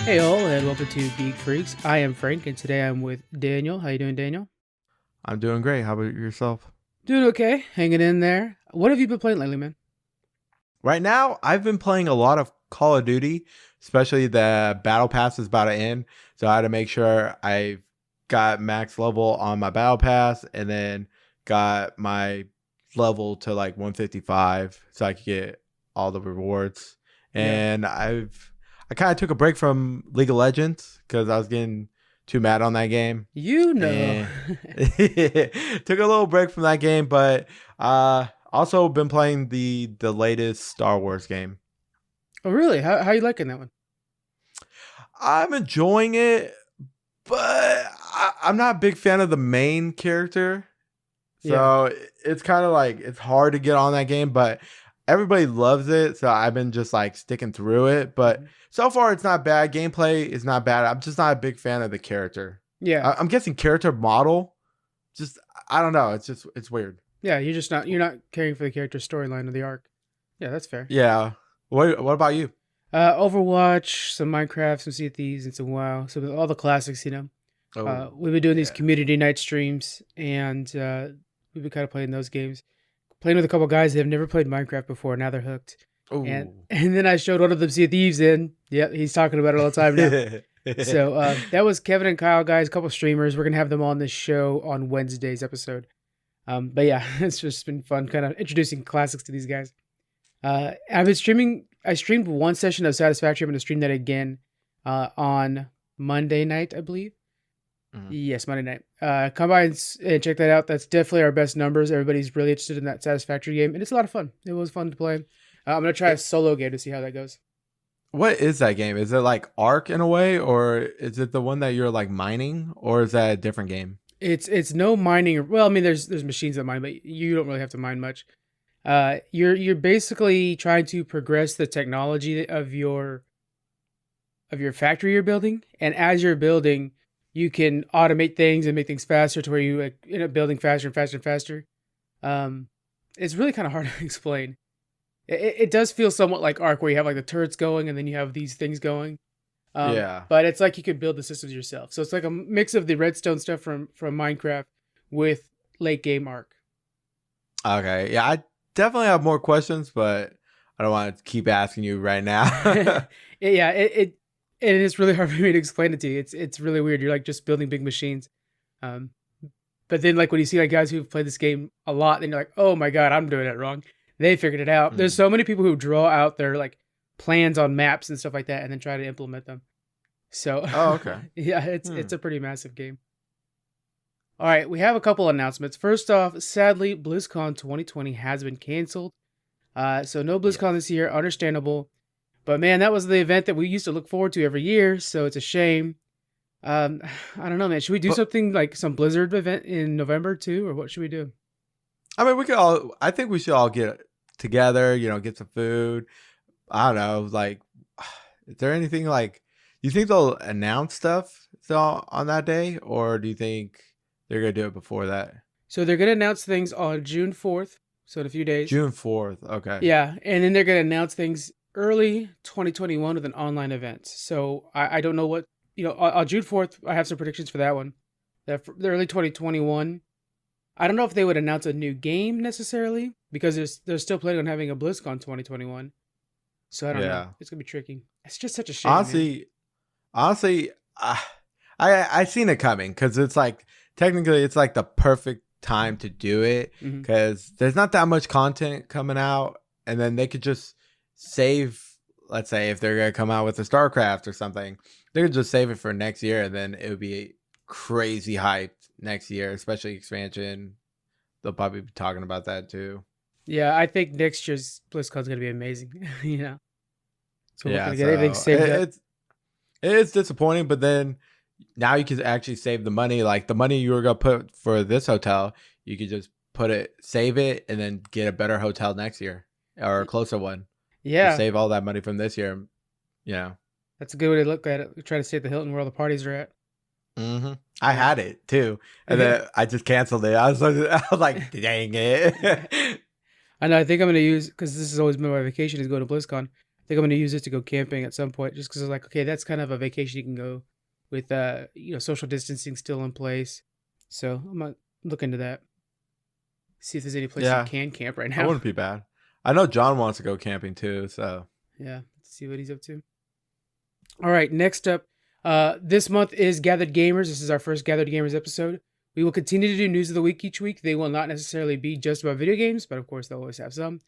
Hey all, and welcome to Geek Freaks. I am Frank, and today I'm with Daniel. How you doing, Daniel? I'm doing great. How about yourself? Doing okay, hanging in there. What have you been playing lately, man? Right now, I've been playing a lot of Call of Duty, especially the Battle Pass is about to end. So I had to make sure I got max level on my Battle Pass and then got my level to like 155 so I could get all the rewards. Yeah. And I kind of took a break from League of Legends because I was getting too mad on that game. You know. And took a little break from that game, but also been playing the latest Star Wars game. Oh, really? How you liking that one? I'm enjoying it, but I'm not a big fan of the main character. So it's kind of like it's hard to get on that game, but everybody loves it. So I've been just like sticking through it. But so far, it's not bad. Gameplay is not bad. I'm just not a big fan of the character. Yeah. I'm guessing character model. Just I don't know. It's weird. Yeah, you're not caring for the character storyline of the arc. Yeah, that's fair. Yeah. What about you? Overwatch, some Minecraft, some Sea of Thieves, and some WoW. So all the classics, you know. We've been doing these community night streams, and we've been kind of playing those games. Playing with a couple guys that have never played Minecraft before. Now they're hooked. Ooh. And then I showed one of them Sea of Thieves in. Yeah, he's talking about it all the time now. So that was Kevin and Kyle, guys, a couple streamers. We're going to have them on this show on Wednesday's episode. But yeah, it's just been fun kind of introducing classics to these guys. I've been streaming. I streamed one session of Satisfactory. I'm going to stream that again on Monday night, I believe. Yes, Monday night. Come by and check that out. That's definitely our best numbers. Everybody's really interested in that Satisfactory game, and it's a lot of fun. It was fun to play. I'm going to try a solo game to see how that goes. What is that game? Is it like Ark in a way, or is it the one that you're like mining, or is that a different game? It's no mining. Well, I mean, there's machines that mine, but you don't really have to mine much. You're basically trying to progress the technology of your factory you're building, and as you're building, you can automate things and make things faster to where you end up building faster and faster and faster. It's really kind of hard to explain. It does feel somewhat like Ark, where you have like the turrets going, and then you have these things going. Yeah. But it's like you could build the systems yourself. So it's like a mix of the redstone stuff from Minecraft with late game Ark. Okay. Yeah, I definitely have more questions, but I don't want to keep asking you right now. Yeah, it is really hard for me to explain it to you. It's really weird. You're like just building big machines. But then like when you see like guys who've played this game a lot, then you're like, oh my god, I'm doing it wrong. They figured it out. There's so many people who draw out their like plans on maps and stuff like that, and then try to implement them. So, okay. Yeah, it's a pretty massive game. All right, we have a couple announcements. First off, sadly, BlizzCon 2020 has been canceled. So no BlizzCon this year, understandable. But man, that was the event that we used to look forward to every year, so it's a shame. I don't know, man. Should we do something like some Blizzard event in November too, or what should we do? I mean, I think we should all get together, get some food. I don't know, like, is there anything like, do you think they'll announce stuff on that day, or do you think they're going to do it before that? So they're going to announce things on June 4th, so in a few days. June 4th, okay. Yeah, and then they're going to announce things early 2021 with an online event. So I don't know what, on June 4th, I have some predictions for that one. The early 2021. I don't know if they would announce a new game necessarily, because they're still planning on having a BlizzCon 2021. So I don't know. It's going to be tricky. It's just such a shame. Honestly, I seen it coming, because it's like, technically it's like the perfect time to do it, because there's not that much content coming out, and then they could just save, let's say if they're going to come out with a StarCraft or something, they could just save it for next year, and then it would be crazy hyped next year, especially expansion. They'll probably be talking about that too. Yeah, I think next year's BlizzCon is going to be amazing. So we're yeah, going to get everything saved up. It's disappointing, but then now you can actually save the money. Like the money you were going to put for this hotel, you could just save it, and then get a better hotel next year, or a closer one. Yeah. Just save all that money from this year. That's a good way to look at it. We try to stay at the Hilton where all the parties are at. I had it too, and then I just canceled it. I was like, dang it. I know. I think I'm going to use, because this has always been my vacation, is go to BlizzCon. think I'm going to use it to go camping at some point, just because it's like, okay, that's kind of a vacation you can go with, social distancing still in place. So I'm going to look into that. See if there's any place you can camp right now. That wouldn't be bad. I know John wants to go camping too, so. Yeah, let's see what he's up to. All right, next up, this month is Gathered Gamers. This is our first Gathered Gamers episode. We will continue to do news of the week each week. They will not necessarily be just about video games, but of course they'll always have some.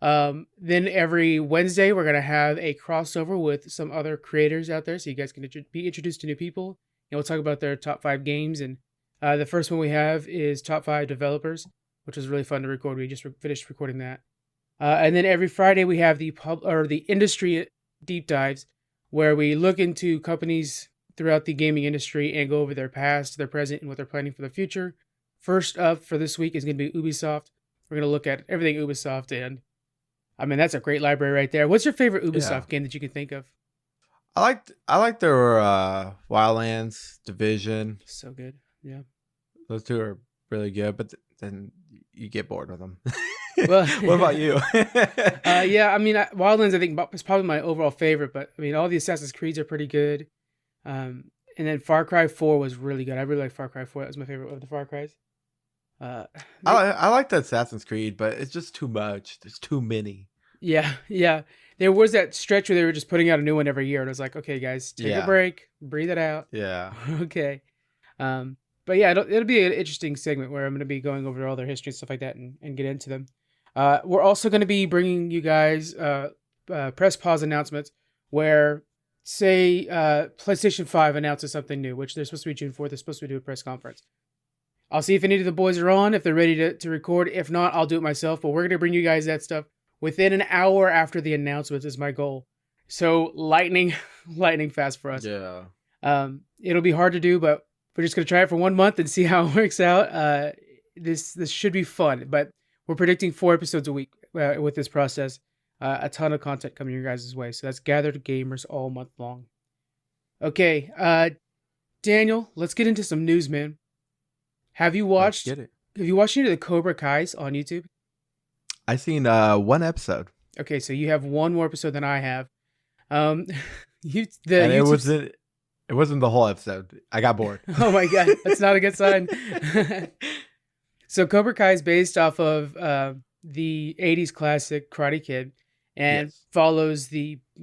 Then every Wednesday, we're going to have a crossover with some other creators out there, so you guys can be introduced to new people. And we'll talk about their top 5 games. And the first one we have is top 5 developers, which was really fun to record. We just finished recording that. And then every Friday, we have the industry deep dives, where we look into companies throughout the gaming industry and go over their past, their present, and what they're planning for the future. First up for this week is going to be Ubisoft. We're going to look at everything Ubisoft, and I mean, that's a great library right there. What's your favorite Ubisoft game that you can think of? I like their Wildlands, Division. So good, yeah. Those two are really good, but then you get bored with them. Well, what about you? Yeah, I mean, Wildlands I think is probably my overall favorite, but I mean, all the Assassin's Creeds are pretty good. And then Far Cry 4 was really good. I really like Far Cry 4. That was my favorite of the Far Cries. I like the Assassin's Creed, but it's just too much. There's too many. Yeah. There was that stretch where they were just putting out a new one every year, and it was like, okay, guys, take a break, breathe it out. Yeah. Okay. But yeah, it'll be an interesting segment where I'm going to be going over all their history and stuff like that and get into them. We're also going to be bringing you guys press pause announcements where, say, PlayStation 5 announces something new, which they're supposed to be June 4th. They're supposed to do a press conference. I'll see if any of the boys are on, if they're ready to record. If not, I'll do it myself. But we're going to bring you guys that stuff within an hour after the announcement is my goal. So lightning fast for us. Yeah. It'll be hard to do, but we're just going to try it for 1 month and see how it works out. This should be fun, but we're predicting 4 episodes a week with this process. A ton of content coming your guys' way. So that's Gathered Gamers all month long. Okay, Daniel, let's get into some news, man. Have you watched any of the Cobra Kais on YouTube? I seen 1 episode. Okay, so you have 1 more episode than I have. It wasn't the whole episode. I got bored. Oh my god, that's not a good sign. So Cobra Kai is based off of the 80s classic Karate Kid and follows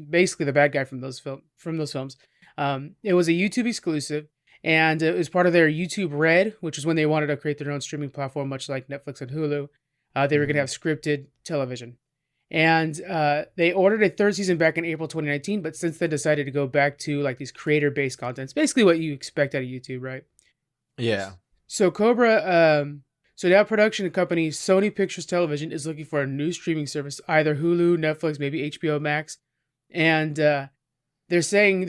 basically the bad guy from those films. It was a YouTube exclusive, and it was part of their YouTube Red, which is when they wanted to create their own streaming platform, much like Netflix and Hulu. They were going to have scripted television. And they ordered a 3rd season back in April 2019, but since then decided to go back to like these creator-based content. It's basically what you expect out of YouTube, right? Yeah. So Cobra, so now production company Sony Pictures Television is looking for a new streaming service, either Hulu, Netflix, maybe HBO Max. And they're thinking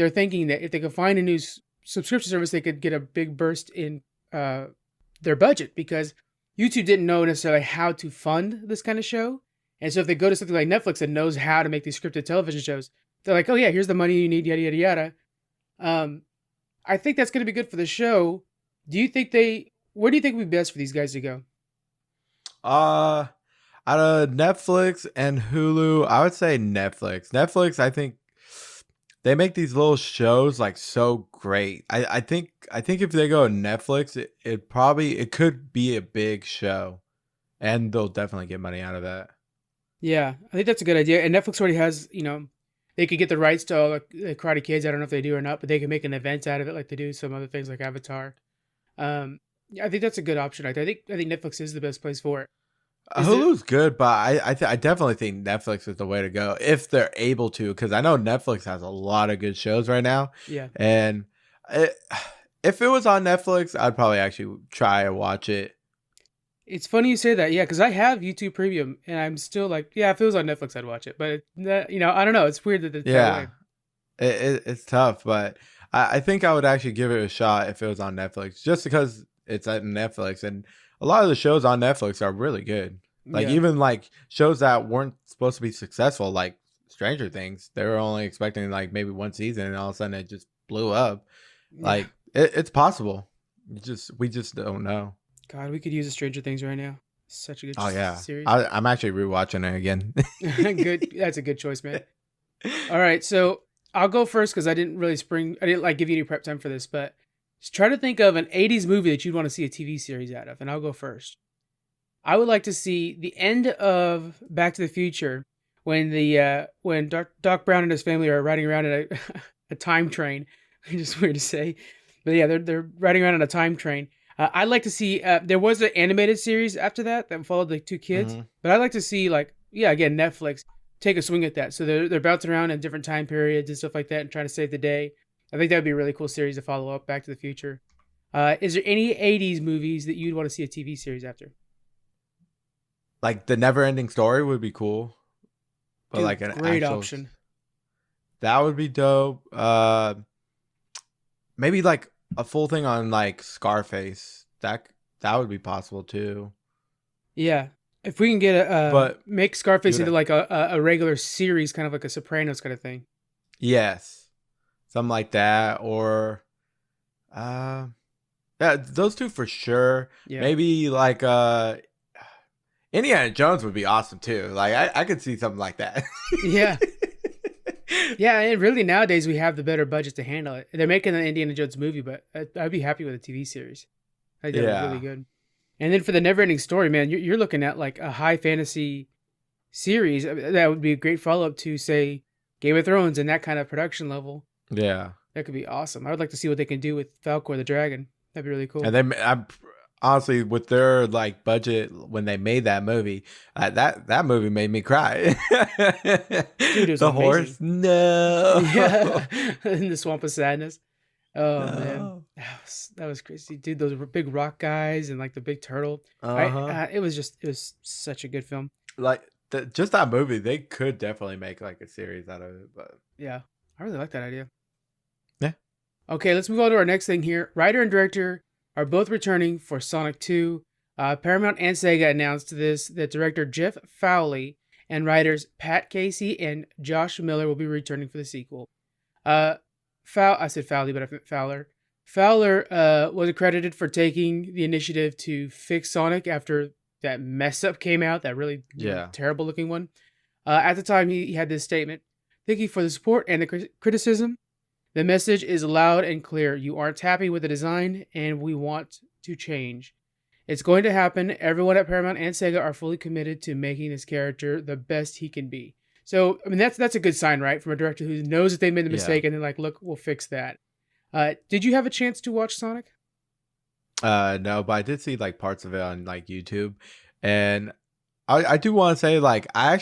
that if they could find a new subscription service, they could get a big burst in their budget, because YouTube didn't know necessarily how to fund this kind of show. And so if they go to something like Netflix that knows how to make these scripted television shows, they're like, oh yeah, here's the money you need, yada, yada, yada. I think that's going to be good for the show. Where do you think would be best for these guys to go? Out of Netflix and Hulu, I would say Netflix. Netflix, I think they make these little shows like so great. I think if they go to Netflix, it could be a big show, and they'll definitely get money out of that. Yeah, I think that's a good idea. And Netflix already has, they could get the rights to all the Karate Kids. I don't know if they do or not, but they can make an event out of it like they do some other things like Avatar. I think that's a good option. I think Netflix is the best place for it. Hulu's good, but I definitely think Netflix is the way to go if they're able to, because I know Netflix has a lot of good shows right now. Yeah. And if it was on Netflix, I'd probably actually try and watch it. It's funny you say that, yeah, because I have YouTube Premium, and I'm still like, yeah, if it was on Netflix, I'd watch it. But, I don't know. It's weird that it's that way. It's tough, but I think I would actually give it a shot if it was on Netflix, just because it's at Netflix. And a lot of the shows on Netflix are really good. Like, even like shows that weren't supposed to be successful, like Stranger Things, they were only expecting like maybe 1 season, and all of a sudden it just blew up. Yeah. Like, it's possible. We just don't know. God, we could use a Stranger Things right now. Such a good series. Series. I'm actually rewatching it again. Good. That's a good choice, man. All right, so I'll go first because I didn't like give you any prep time for this, but just try to think of an 80s movie that you'd want to see a TV series out of, and I'll go first. I would like to see the end of Back to the Future when Doc Brown and his family are riding around in a time train. Just weird to say, but yeah, they're riding around in a time train. I'd like to see. There was an animated series after that followed the two kids, but I'd like to see again Netflix take a swing at that. So they're bouncing around in different time periods and stuff like that, and trying to save the day. I think that would be a really cool series to follow up Back to the Future. Is there any 80s movies that you'd want to see a TV series after? Like the Never-Ending Story would be cool, but Dude, like an great actual option. That would be dope. Maybe like a full thing on like Scarface. That would be possible too. Yeah, if we can get make Scarface into like a regular series, kind of like a Sopranos kind of thing. Yes, something like that, or yeah, those two for sure. Yeah. Maybe like Indiana Jones would be awesome too. Like I could see something like that. Yeah. Yeah, and really nowadays we have the better budget to handle it. They're making an Indiana Jones movie, but I'd be happy with a TV series. I think that would be really good. And then for the Never-Ending Story, man, you're looking at like a high fantasy series. That would be a great follow-up to, say, Game of Thrones and that kind of production level. Yeah. That could be awesome. I would like to see what they can do with Falcor the Dragon. That'd be really cool. And then honestly, with their like budget when they made that movie, that movie made me cry. Dude, it was the amazing. Horse, no. Yeah, in the Swamp of Sadness. Oh no. Man, that was crazy, dude. Those big rock guys and like the big turtle. It was such a good film. Like just that movie, they could definitely make like a series out of it. But yeah, I really like that idea. Yeah. Okay, let's move on to our next thing here. Writer and director are both returning for Sonic 2. Paramount and Sega announced that director Jeff Fowley and writers Pat Casey and Josh Miller will be returning for the sequel. I said Fowley, but I meant Fowler. Fowler was accredited for taking the initiative to fix Sonic after that mess up came out, that really terrible looking one. At the time, he had this statement: "Thank you for the support and the criticism. The message is loud and clear. You aren't happy with the design, and we want to change. It's going to happen. Everyone at Paramount and Sega are fully committed to making this character the best he can be." So, I mean, that's a good sign, right? From a director who knows that they made the mistake and they're like, look, we'll fix that. Did you have a chance to watch Sonic? No, but I did see like parts of it on like YouTube. And I do want to say, like, I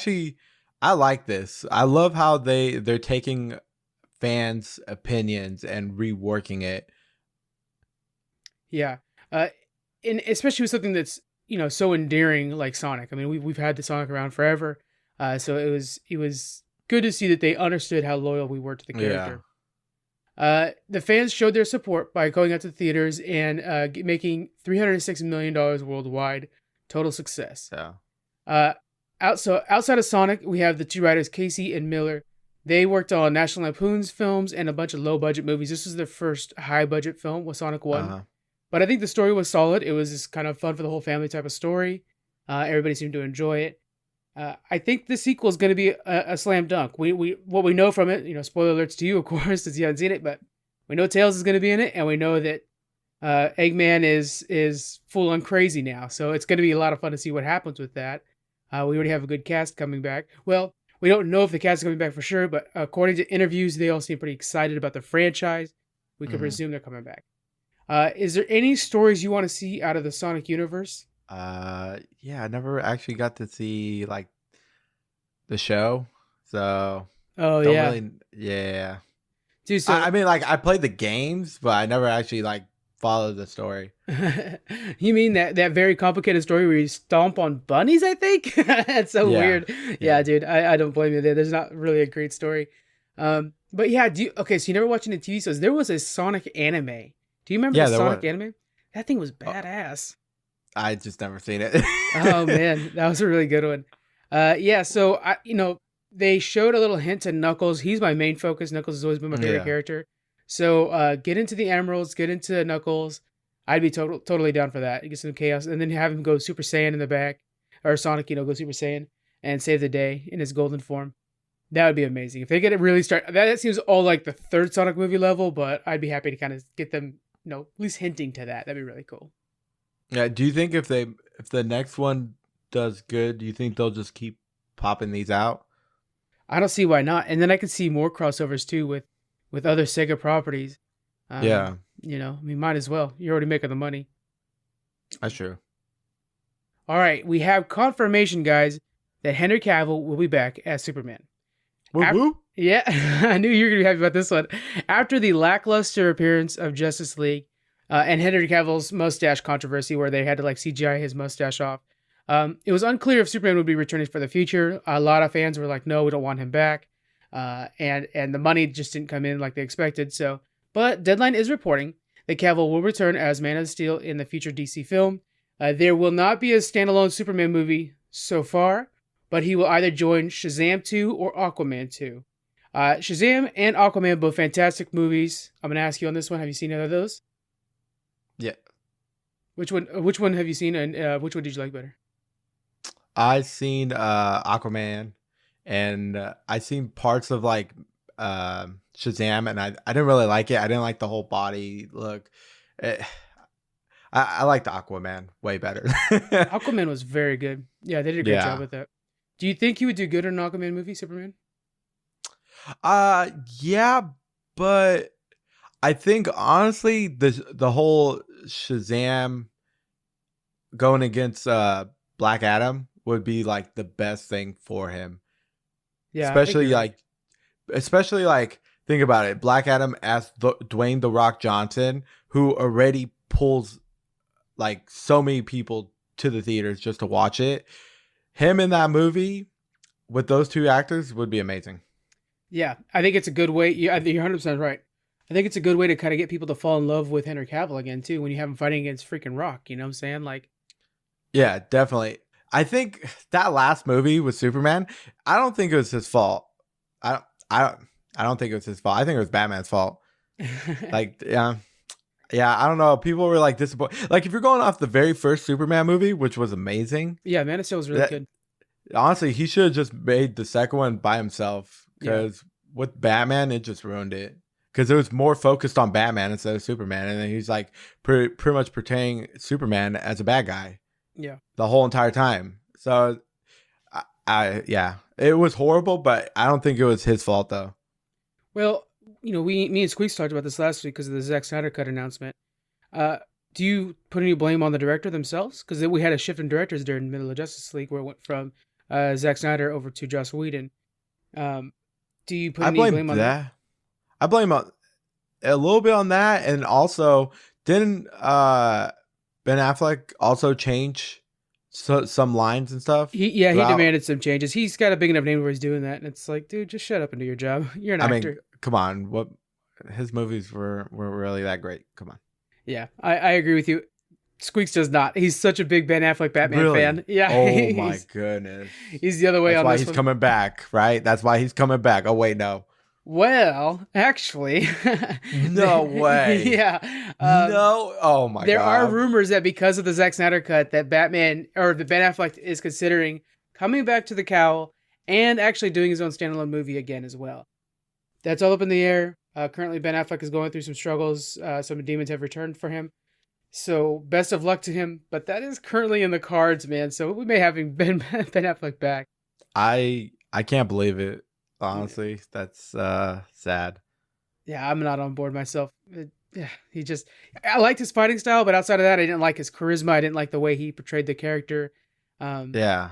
like this. I love how they're taking fans' opinions and reworking it. Yeah. And especially with something that's, so endearing like Sonic. I mean, we've had the Sonic around forever. So it was good to see that they understood how loyal we were to the character. Yeah. The fans showed their support by going out to the theaters and making $306 million worldwide. Total success. Yeah. Outside of Sonic, we have the two writers, Casey and Miller. They worked on National Lampoon's films and a bunch of low-budget movies. This was their first high-budget film with Sonic 1. Uh-huh. But I think the story was solid. It was just kind of fun for the whole family type of story. Everybody seemed to enjoy it. I think the sequel is going to be a slam dunk. What we know from it, spoiler alerts to you, of course, since you haven't seen it, but we know Tails is going to be in it, and we know that Eggman is full on crazy now. So it's going to be a lot of fun to see what happens with that. We already have a good cast coming back. Well, we don't know if the cast is coming back for sure, but according to interviews, they all seem pretty excited about the franchise. We can presume they're coming back. Is there any stories you want to see out of the Sonic universe? Yeah, I never actually got to see like the show, so yeah. Dude, so I mean, like I played the games, but I never actually like followed the story. You mean that very complicated story where you stomp on bunnies? I think that's so weird. Yeah, dude, I don't blame you there. There's not really a great story, but yeah. So you never watched any TV shows? There was a Sonic anime. Do you remember the Sonic anime? That thing was badass. I just never seen it. Oh man, that was a really good one. So they showed a little hint to Knuckles. He's my main focus. Knuckles has always been my favorite character. So get into the Emeralds, get into Knuckles. I'd be totally down for that. Get some chaos, and then have him go Super Saiyan in the back, or Sonic, go Super Saiyan and save the day in his golden form. That would be amazing. If they get it really start, that seems all like the third Sonic movie level, but I'd be happy to kind of get them, at least hinting to that. That'd be really cool. Yeah. Do you think if the next one does good, do you think they'll just keep popping these out? I don't see why not. And then I could see more crossovers too with other Sega properties. Yeah. Might as well. You're already making the money. That's true. All right. We have confirmation, guys, that Henry Cavill will be back as Superman. Whoop, whoop. Yeah, I knew you were going to be happy about this one. After the lackluster appearance of Justice League and Henry Cavill's mustache controversy where they had to CGI his mustache off, it was unclear if Superman would be returning for the future. A lot of fans were like, no, we don't want him back. And the money just didn't come in like they expected. But Deadline is reporting that Cavill will return as Man of Steel in the future DC film. There will not be a standalone Superman movie so far, but he will either join Shazam 2 or Aquaman 2. Shazam and Aquaman, both fantastic movies. I'm going to ask you on this one. Have you seen either of those? Yeah. Which one have you seen, and which one did you like better? I seen Aquaman, and I seen parts of Shazam, and I didn't really like it. I didn't like the whole body look. I liked Aquaman way better. Aquaman was very good. Yeah, they did a great job with that. Do you think he would do good in an Aquaman movie, Superman? Yeah, but I think honestly the whole Shazam going against Black Adam would be the best thing for him. Yeah, especially think about it. Black Adam as Dwayne The Rock Johnson, who already pulls so many people to the theaters just to watch it. Him in that movie with those two actors would be amazing. Yeah, I think it's a good way. You're 100% right. I think it's a good way to kind of get people to fall in love with Henry Cavill again, too, when you have him fighting against freaking Rock. You know what I'm saying? Yeah, definitely. I think that last movie with Superman, I don't think it was his fault. I don't think it was his fault. I think it was Batman's fault. Yeah, I don't know. People were disappointed. If you're going off the very first Superman movie, which was amazing. Yeah, Man of Steel was really good. Honestly, he should have just made the second one by himself. Because with Batman, it just ruined it. Because it was more focused on Batman instead of Superman. And then he's pretty much portraying Superman as a bad guy. Yeah. The whole entire time. So, it was horrible, but I don't think it was his fault, though. Well, me and Squeaks talked about this last week because of the Zack Snyder Cut announcement. Do you put any blame on the director themselves? Because we had a shift in directors during the middle of Justice League where it went from Zack Snyder over to Joss Whedon. Do you put any blame on that? I blame a little bit on that, and also didn't Ben Affleck also change some lines and stuff? He demanded some changes. He's got a big enough name where he's doing that, and it's dude, just shut up and do your job. You're an actor. Mean, come on, what his movies were really that great? Come on. Yeah, I agree with you. Squeaks does not. He's such a big Ben Affleck Batman fan. Yeah. Oh my goodness. He's the other way. That's why he's coming back, right? That's why he's coming back. Oh wait, no. Well, actually, no way. Yeah. No. Oh my God. There are rumors that because of the Zack Snyder cut, that Ben Affleck is considering coming back to the cowl and actually doing his own standalone movie again as well. That's all up in the air. Currently, Ben Affleck is going through some struggles. Some demons have returned for him. So best of luck to him, but that is currently in the cards, man. So we may have Ben Affleck back. I can't believe it. Honestly, that's sad. Yeah, I'm not on board myself. I liked his fighting style, but outside of that, I didn't like his charisma. I didn't like the way he portrayed the character. Yeah.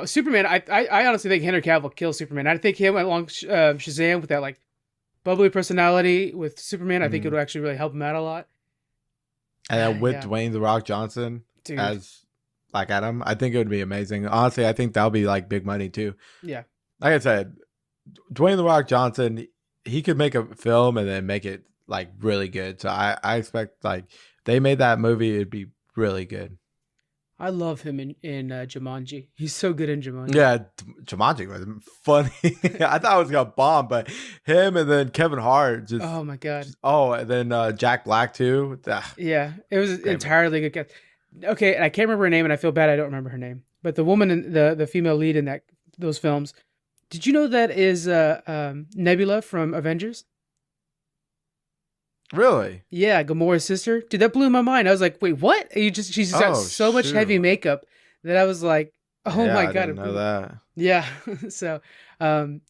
Superman. I honestly think Henry Cavill kills Superman. I think him along Shazam with that bubbly personality with Superman. I think it would actually really help him out a lot. And then with Dwayne The Rock Johnson as Black Adam, I think it would be amazing. Honestly, I think that'll be big money too. Yeah. Like I said, Dwayne The Rock Johnson, he could make a film and then make it really good. So I expect they made that movie, it'd be really good. I love him in Jumanji. He's so good in Jumanji. Yeah, Jumanji was funny. I thought I was gonna bomb, but him and then Kevin Hart just. Oh my God. And then Jack Black too. Yeah, it was entirely good cast. Okay, I can't remember her name, and I feel bad I don't remember her name. But the woman, the female lead in those films. Did you know that is Nebula from Avengers? Really? Yeah, Gamora's sister. Dude, that blew my mind. I was like, wait, what? She's just got so much heavy makeup that I was like, oh my God. I didn't know that. Yeah. So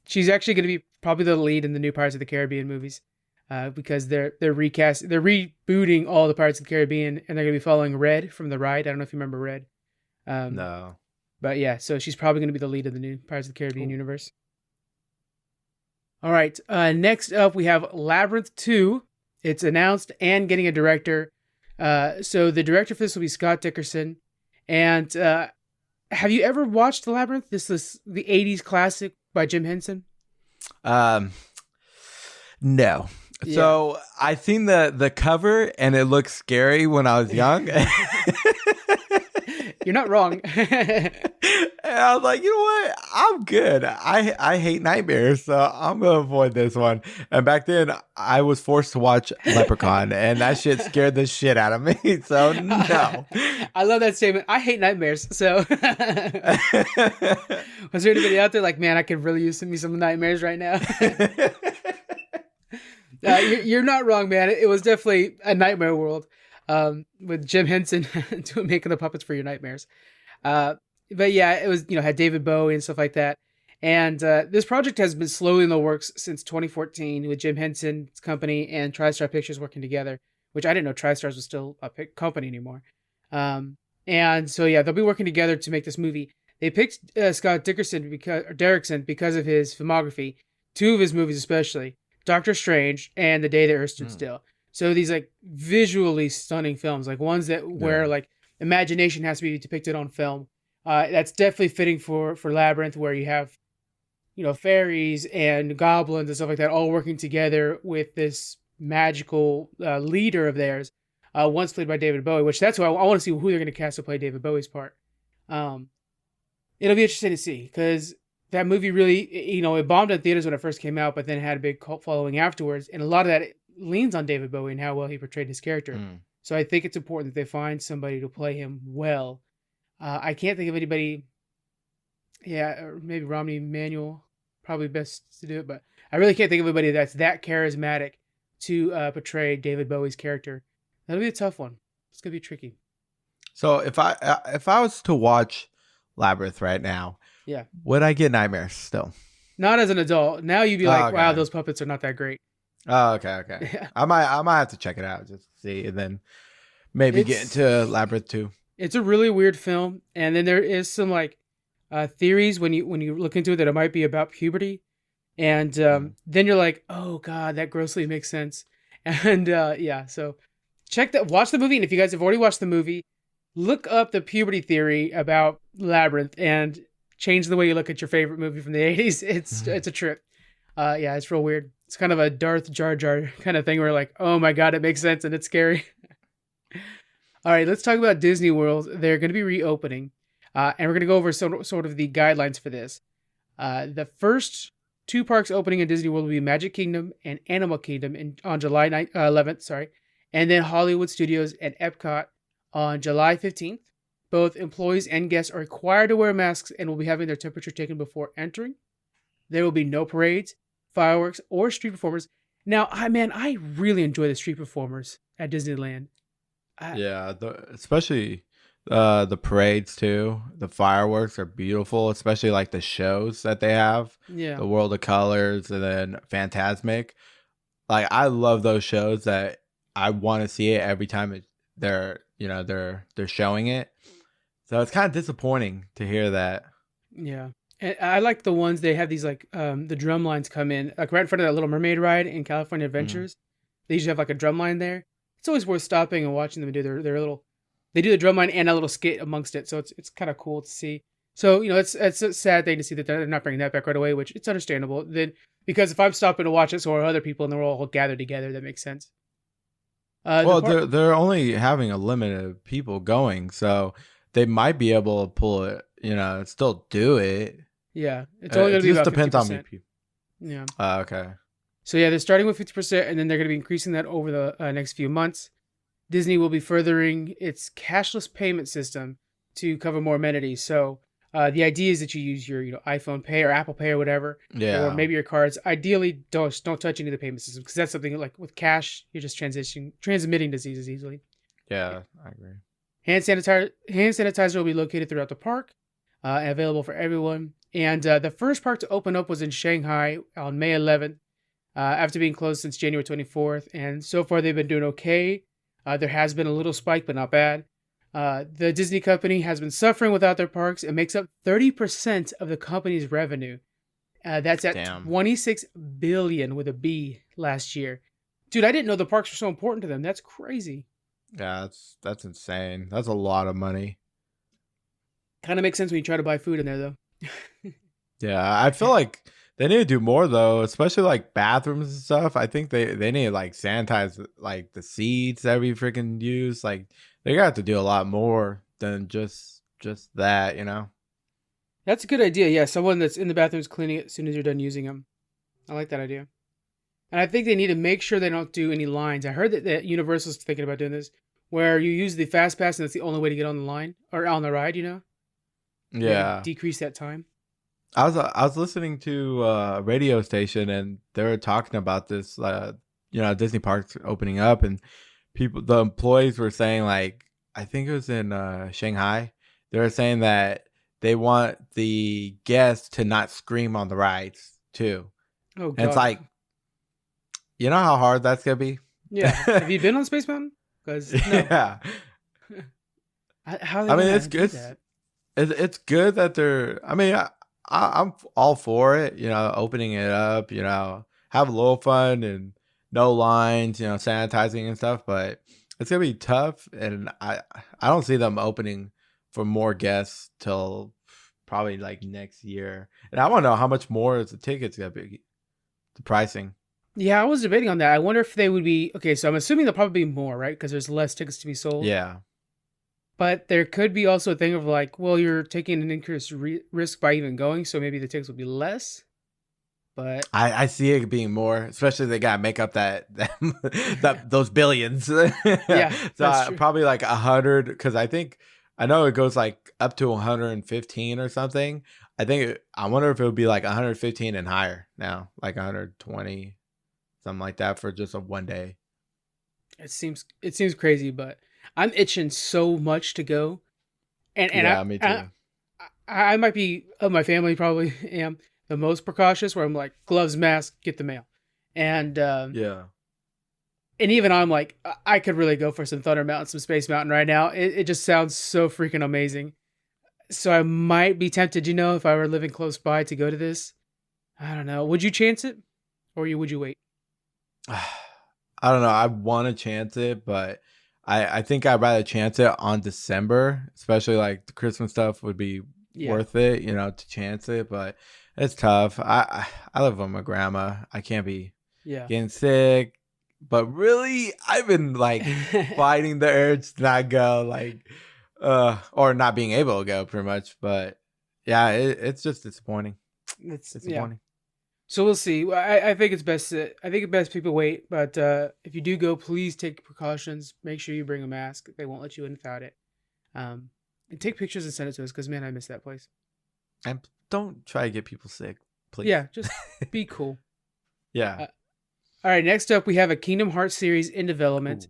she's actually going to be probably the lead in the new Pirates of the Caribbean movies because they're rebooting all the Pirates of the Caribbean, and they're going to be following Red from the ride. I don't know if you remember Red. No. But yeah, so she's probably going to be the lead of the new Pirates of the Caribbean universe. All right. Next up, we have Labyrinth 2. It's announced and getting a director. So the director for this will be Scott Dickerson. And have you ever watched Labyrinth? This is the 80s classic by Jim Henson. No. Yeah. So I seen the cover and it looked scary when I was young. You're not wrong. And I was like, you know what? I'm good. I hate nightmares, so I'm gonna avoid this one. And back then, I was forced to watch Leprechaun, and that shit scared the shit out of me. So no. I love that statement. I hate nightmares. So was there anybody out there like, man, I could really use me some nightmares right now? You're not wrong, man. It was definitely a nightmare world with Jim Henson making the puppets for your nightmares. But yeah, it was, had David Bowie and stuff like that. And this project has been slowly in the works since 2014 with Jim Henson's company and TriStar Pictures working together, which I didn't know TriStars was still a company anymore. And so, yeah, they'll be working together to make this movie. They picked Scott Derrickson because of his filmography, 2 of his movies especially, Doctor Strange and The Day the Earth Stood Still. So these like visually stunning films, like ones that where like imagination has to be depicted on film. That's definitely fitting for Labyrinth, where you have, fairies and goblins and stuff like that all working together with this magical leader of theirs, once played by David Bowie, which that's why I want to see who they're going to cast to play David Bowie's part. It'll be interesting to see, because that movie really, it bombed in theaters when it first came out, but then it had a big cult following afterwards. And a lot of that leans on David Bowie and how well he portrayed his character. So I think it's important that they find somebody to play him well. I can't think of anybody. Yeah, or maybe Romney Manuel, probably best to do it. But I really can't think of anybody that's that charismatic to portray David Bowie's character. That'll be a tough one. It's gonna be tricky. So if I was to watch Labyrinth right now, would I get nightmares still? Not as an adult. Now you'd be like, wow, those puppets are not that great. Oh, okay. Yeah. I might have to check it out just to see, and then maybe get into Labyrinth 2. It's a really weird film, and then there is some like theories when you look into it that it might be about puberty, and then you're like, oh god, that grossly makes sense. And so watch the movie, and if you guys have already watched the movie, look up the puberty theory about Labyrinth and change the way you look at your favorite movie from the 80s. It's a trip. It's real weird. It's kind of a Darth Jar Jar kind of thing where like, oh my god, it makes sense and it's scary. All right, let's talk about Disney World. They're going to be reopening, and we're going to go over sort of the guidelines for this. The first 2 parks opening in Disney World will be Magic Kingdom and Animal Kingdom on July 11th, and then Hollywood Studios and Epcot on July 15th. Both employees and guests are required to wear masks and will be having their temperature taken before entering. There will be no parades, fireworks, or street performers. Now, I really enjoy the street performers at Disneyland. Especially the parades too. The fireworks are beautiful, especially like the shows that they have. Yeah, the World of Colors and then Fantasmic. Like I love those shows that I want to see it every time they're showing it. So it's kind of disappointing to hear that. Yeah. And I like the ones they have these like the drum lines come in like right in front of that Little Mermaid ride in California Adventures. They usually have like a drum line there. It's always worth stopping and watching them do their little. They do the drum line and a little skit amongst it, so it's kind of cool to see. So it's a sad thing to see that they're not bringing that back right away, which it's understandable. Then because if I'm stopping to watch it, so are other people, and they're all gathered together, that makes sense. They're only having a limit of people going, so they might be able to pull it. Still do it. Yeah, it's only going to be about 50%. Depends on people. Yeah. Okay. So yeah, they're starting with 50%, and then they're going to be increasing that over the next few months. Disney will be furthering its cashless payment system to cover more amenities. So The idea is that you use your iPhone Pay or Apple Pay or whatever, or maybe your cards. Ideally, don't touch any of the payment systems because that's something like with cash, you're just transmitting diseases easily. Yeah, I agree. Hand sanitizer will be located throughout the park, and available for everyone. And the first park to open up was in Shanghai on May 11th, after being closed since January 24th. And so far, they've been doing okay. There has been a little spike, but not bad. The Disney company has been suffering without their parks. It makes up 30% of the company's revenue. That's at $26 billion with a B last year. Dude, I didn't know the parks were so important to them. That's crazy. Yeah, that's insane. That's a lot of money. Kind of makes sense when you try to buy food in there, though. Yeah, I feel like they need to do more though, especially like bathrooms and stuff. I think they need to like sanitize like the seats that we freaking use. Like they got to do a lot more than just that, you know. That's a good idea. Yeah, someone that's in the bathrooms cleaning it as soon as you're done using them. I like that idea. And I think they need to make sure they don't do any lines. I heard that Universal's thinking about doing this, where you use the fast pass and that's the only way to get on the line or on the ride. Yeah. Decrease that time. I was listening to a radio station and they were talking about this, Disney parks opening up, and the employees were saying, like, I think it was in Shanghai, they were saying that they want the guests to not scream on the rides too. Oh, God. And it's like, you know how hard that's gonna be? Yeah. Have you been on Space Mountain? Because no. Yeah. How? I mean, it's good. It's good that they're. I mean, I'm all for it. Opening it up. Have a little fun and no lines. Sanitizing and stuff. But it's gonna be tough, and I don't see them opening for more guests till probably like next year. And I want to know how much more is the tickets gonna be. The pricing. Yeah, I was debating on that. I wonder if they would be okay. So I'm assuming there'll probably be more, right? Because there's less tickets to be sold. Yeah. But there could be also a thing of like, well, you're taking an increased risk by even going, so maybe the tickets will be less. But I see it being more, especially they gotta make up that those billions. Yeah, so probably like 100, because I know it goes like up to 115 or something. I wonder if it would be like 115 and higher now, like 120, something like that for just a one day. It seems crazy, but I'm itching so much to go. And yeah, me too. I might be, of my family, probably am the most precautious, where I'm like, gloves, mask, get the mail. And yeah. And even I'm like, I could really go for some Thunder Mountain, some Space Mountain right now. It just sounds so freaking amazing. So I might be tempted, if I were living close by, to go to this. I don't know. Would you chance it? Or would you wait? I don't know. I want to chance it, but I think I'd rather chance it on December, especially like the Christmas stuff would be worth it, to chance it. But it's tough. I live with my grandma. I can't be getting sick. But really, I've been like fighting the urge to not go, like, or not being able to go, pretty much. But yeah, it's just disappointing. It's disappointing. Yeah. So we'll see. I think it's best. I think it's best people wait. But if you do go, please take precautions. Make sure you bring a mask. They won't let you in without it. And take pictures and send it to us, because man, I miss that place. And don't try to get people sick, please. Yeah, just be cool. Yeah. All right, next up, we have a Kingdom Hearts series in development.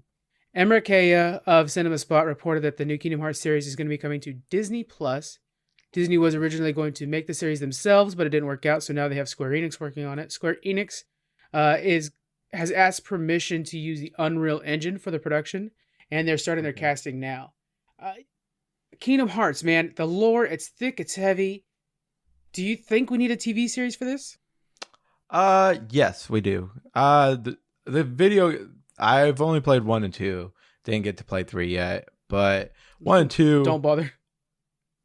Emmerich Kaya of Cinema Spot reported that the new Kingdom Hearts series is going to be coming to Disney+. Disney was originally going to make the series themselves, but it didn't work out, so now they have Square Enix working on it. Square Enix has asked permission to use the Unreal Engine for the production, and they're starting their casting now. Kingdom Hearts, man, the lore, it's thick, it's heavy. Do you think we need a TV series for this? Yes, we do. The video, I've only played 1 and 2. Didn't get to play 3 yet, but 1 and 2. Don't bother.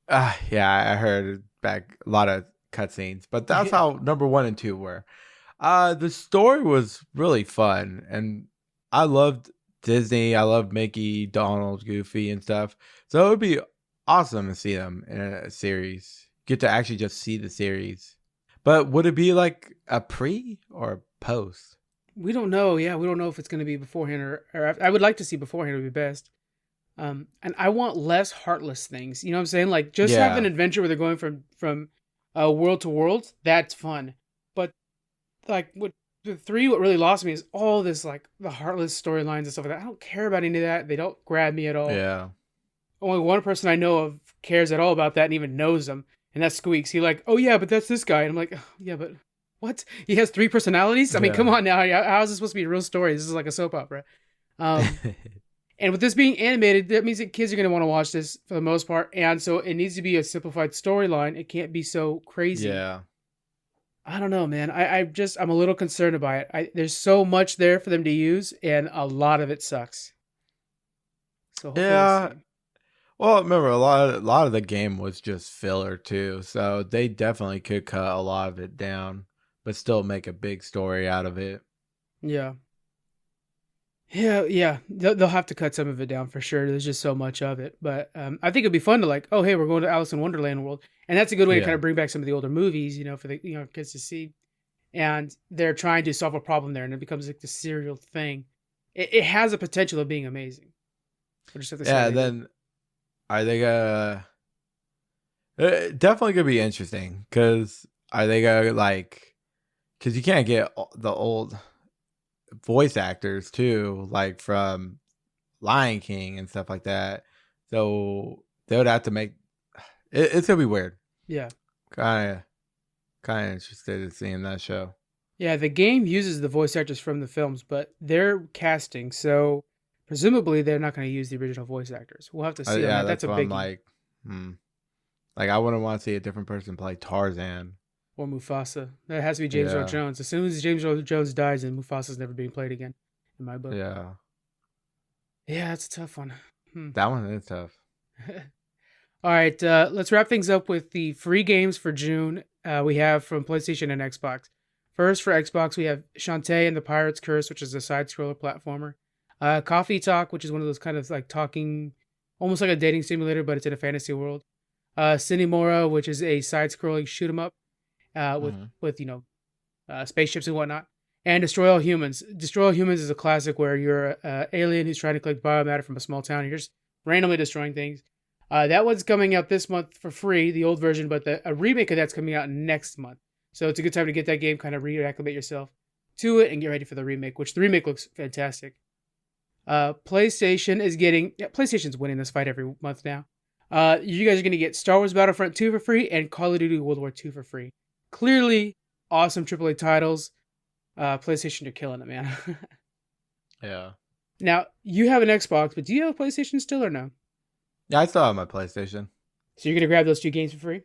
Yeah, I heard back a lot of cutscenes, but that's how number 1 and 2 were. The story was really fun, and I loved Disney. I loved Mickey, Donald, Goofy, and stuff. So it would be awesome to see them in a series. Get to actually just see the series. But would it be like a pre or post? We don't know. Yeah, we don't know if it's going to be beforehand or after. I would like to see beforehand. It would be best. And I want less heartless things. You know what I'm saying? Like just have an Yeah. adventure where they're going from world to world. That's fun. But like what the 3, what really lost me is all this like the heartless storylines and stuff like that. I don't care about any of that. They don't grab me at all. Yeah. Only one person I know of cares at all about that and even knows them, and that's Squeaks. He like, oh yeah, but that's this guy. And I'm like, oh, yeah, but what? He has 3 personalities? I mean, come Yeah. on now. How is this supposed to be a real story? This is like a soap opera. And with this being animated, that means that kids are going to want to watch this for the most part. And so it needs to be a simplified storyline. It can't be so crazy. Yeah. I don't know, man. I'm a little concerned about it. There's so much there for them to use, and a lot of it sucks. So hopefully Yeah. we'll see. Well, remember a lot of the game was just filler too, so they definitely could cut a lot of it down, but still make a big story out of it. Yeah. Yeah. They'll have to cut some of it down for sure. There's just so much of it. But I think it'd be fun to like, oh, hey, we're going to Alice in Wonderland world. And that's a good way to kind Yeah. of bring back some of the older movies, for the kids to see. And they're trying to solve a problem there, and it becomes like the serial thing. It has a potential of being amazing. We'll just have to see how Yeah, they do. then are they gonna? Definitely gonna be interesting because are they gonna like? Because you can't get the old voice actors too, like from Lion King and stuff like that. So they would have to make it's gonna be weird. Yeah. Kind of interested in seeing that show. Yeah, the game uses the voice actors from the films, but they're casting, so presumably they're not going to use the original voice actors. We'll have to see on Yeah, that. that's That's a why I'm biggie. like I wouldn't want to see a different person play Tarzan. Or Mufasa. That has to be James Earl Yeah, Jones. As soon as James Earl Jones dies, then Mufasa's never being played again, in my book. yeah, Yeah, that's a tough one. that one is tough. All right, let's wrap things up with the free games for June we have from PlayStation and Xbox. First, for Xbox, we have Shantae and the Pirate's Curse, which is a side-scroller platformer. Coffee Talk, which is one of those kind of like talking, almost like a dating simulator, but it's in a fantasy world. Cinemora, which is a side-scrolling shoot 'em up with spaceships and whatnot. And Destroy All Humans. Destroy All Humans is a classic where you're an alien who's trying to collect biomatter from a small town. And you're just randomly destroying things. That one's coming out this month for free, the old version, but a remake of that's coming out next month. So it's a good time to get that game, kind of reacclimate yourself to it and get ready for the remake, which the remake looks fantastic. PlayStation's winning this fight every month now. You guys are going to get Star Wars Battlefront 2 for free and Call of Duty World War 2 for free. Clearly, awesome AAA titles. PlayStation are killing it, man. Yeah. Now, you have an Xbox, but do you have a PlayStation still or no? Yeah, I still have my PlayStation. So you're going to grab those 2 games for free?